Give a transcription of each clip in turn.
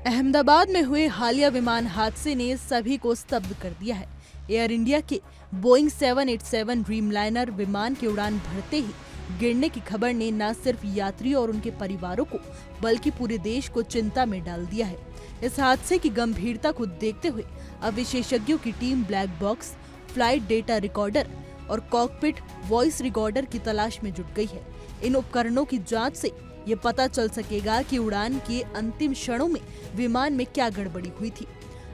अहमदाबाद में हुए हालिया विमान हादसे ने सभी को स्तब्ध कर दिया है। एयर इंडिया के बोइंग 787 ड्रीमलाइनर विमान की उड़ान भरते ही गिरने की खबर ने न सिर्फ यात्रियों और उनके परिवारों को बल्कि पूरे देश को चिंता में डाल दिया है। इस हादसे की गंभीरता को देखते हुए अब विशेषज्ञों की team black box, flight data recorder और कॉकपिट वॉइस रिकॉर्डर की तलाश में जुट गई है। इन उपकरणों की जांच से ये पता चल सकेगा कि उड़ान के अंतिम क्षणों में विमान में क्या गड़बड़ी हुई थी।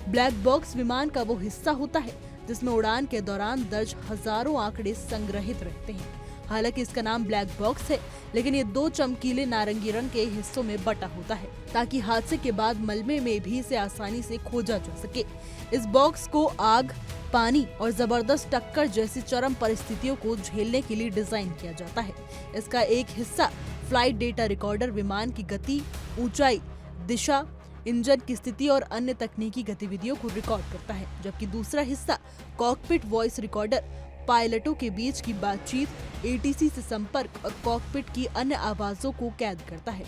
ब्लैक बॉक्स विमान का वो हिस्सा होता है जिसमें उड़ान के दौरान दर्ज हजारों आंकड़े संग्रहित रहते हैं। हालांकि इसका नाम ब्लैक बॉक्स है, लेकिन ये दो चमकीले नारंगी रंग के हिस्सों में बटा होता है ताकि हादसे के बाद मलबे में भी इसे आसानी से खोजा जा सके। इस बॉक्स को आग, पानी और जबरदस्त टक्कर जैसी चरम परिस्थितियों को झेलने के लिए डिजाइन किया जाता है। इसका एक हिस्सा फ्लाइट डेटा रिकॉर्डर विमान की गति, ऊंचाई, दिशा, इंजन की स्थिति और अन्य तकनीकी गतिविधियों को रिकॉर्ड करता है, जबकि दूसरा हिस्सा कॉकपिट वॉइस रिकॉर्डर पायलटों के बीच की बातचीत, एटीसी से संपर्क और कॉकपिट की अन्य आवाजों को कैद करता है।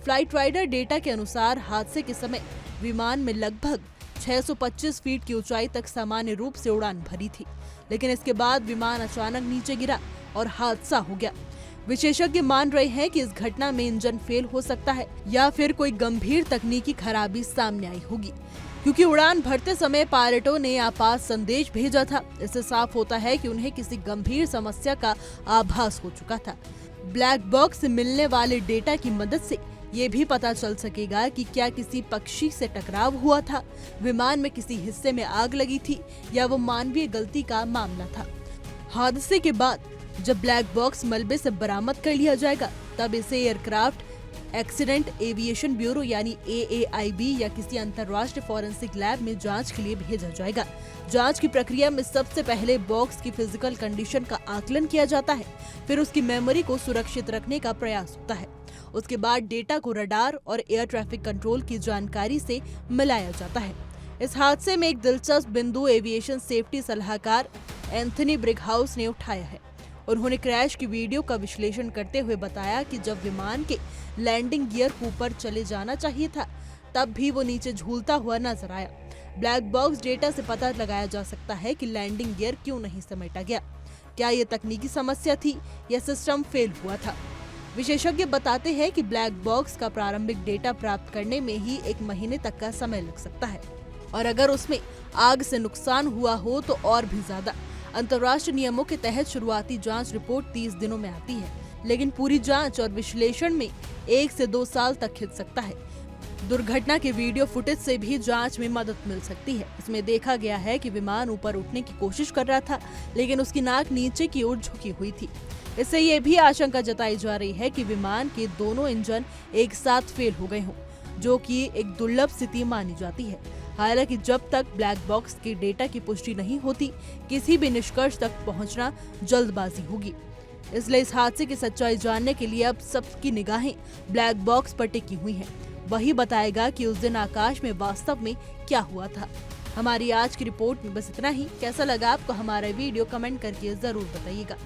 फ्लाइट राइडर डेटा के अनुसार हादसे के समय विमान में लगभग 625 फीट की ऊंचाई तक सामान्य रूप से उड़ान भरी थी, लेकिन इसके बाद विमान अचानक नीचे गिरा और हादसा हो गया। विशेषज्ञ मान रहे हैं कि इस घटना में इंजन फेल हो सकता है या फिर कोई गंभीर तकनीकी खराबी सामने आई होगी, क्योंकि उड़ान भरते समय पायलटों ने आपात संदेश भेजा था। इससे साफ होता है कि उन्हें किसी गंभीर समस्या का आभास हो चुका था। ब्लैक बॉक्स से मिलने वाले डेटा की मदद से ये भी पता चल सकेगा कि क्या किसी पक्षी से टकराव हुआ था, विमान में किसी हिस्से में आग लगी थी या वो मानवीय गलती का मामला था। हादसे के बाद जब ब्लैक बॉक्स मलबे से बरामद कर लिया जाएगा, तब इसे एयरक्राफ्ट एक्सीडेंट एविएशन ब्यूरो यानी AAIB या किसी अंतर्राष्ट्रीय फॉरेंसिक लैब में जांच के लिए भेजा जाएगा। जांच की प्रक्रिया में सबसे पहले बॉक्स की फिजिकल कंडीशन का आकलन किया जाता है, फिर उसकी मेमोरी को सुरक्षित रखने का प्रयास होता है। उसके बाद डेटा को रडार और एयर ट्रैफिक कंट्रोल की जानकारी से मिलाया जाता है। इस हादसे में एक दिलचस्प बिंदु एविएशन सेफ्टी सलाहकार एंथनी ब्रिगहाउस ने उठाया है। उन्होंने क्रैश की वीडियो का विश्लेषण करते हुए बताया कि जब विमान के लैंडिंग गियर को ऊपर चले जाना चाहिए था, तब भी वो नीचे झूलता हुआ नजर आया। ब्लैक बॉक्स डेटा से पता लगाया जा सकता है कि लैंडिंग गियर क्यों नहीं समेटा गया। क्या ये तकनीकी समस्या थी या सिस्टम फेल हुआ था? विशेषज्ञ बताते हैं कि ब्लैक बॉक्स का प्रारंभिक डेटा प्राप्त करने में ही 1 महीने तक का समय लग सकता है, और अगर उसमें आग से नुकसान हुआ हो तो और भी ज्यादा। अंतर्राष्ट्रीय नियमों के तहत शुरुआती जांच रिपोर्ट 30 दिनों में आती है, लेकिन पूरी जांच और विश्लेषण में 1 से 2 साल तक खिंच सकता है। दुर्घटना के वीडियो फुटेज से भी जांच में मदद मिल सकती है। इसमें देखा गया है कि विमान ऊपर उठने की कोशिश कर रहा था, लेकिन उसकी नाक नीचे की ओर झुकी हुई थी। इससे ये भी आशंका जताई जा रही है कि विमान के दोनों इंजन एक साथ फेल हो गए हों, जो कि एक दुर्लभ स्थिति मानी जाती है। हालांकि जब तक ब्लैक बॉक्स के डेटा की पुष्टि नहीं होती, किसी भी निष्कर्ष तक पहुंचना जल्दबाजी होगी। इसलिए इस हादसे की सच्चाई जानने के लिए अब सबकी निगाहें ब्लैक बॉक्स पर टिकी हुई हैं। वही बताएगा कि उस दिन आकाश में वास्तव में क्या हुआ था। हमारी आज की रिपोर्ट में बस इतना ही। कैसा लगा आपको हमारा वीडियो, कमेंट करके जरूर बताइएगा।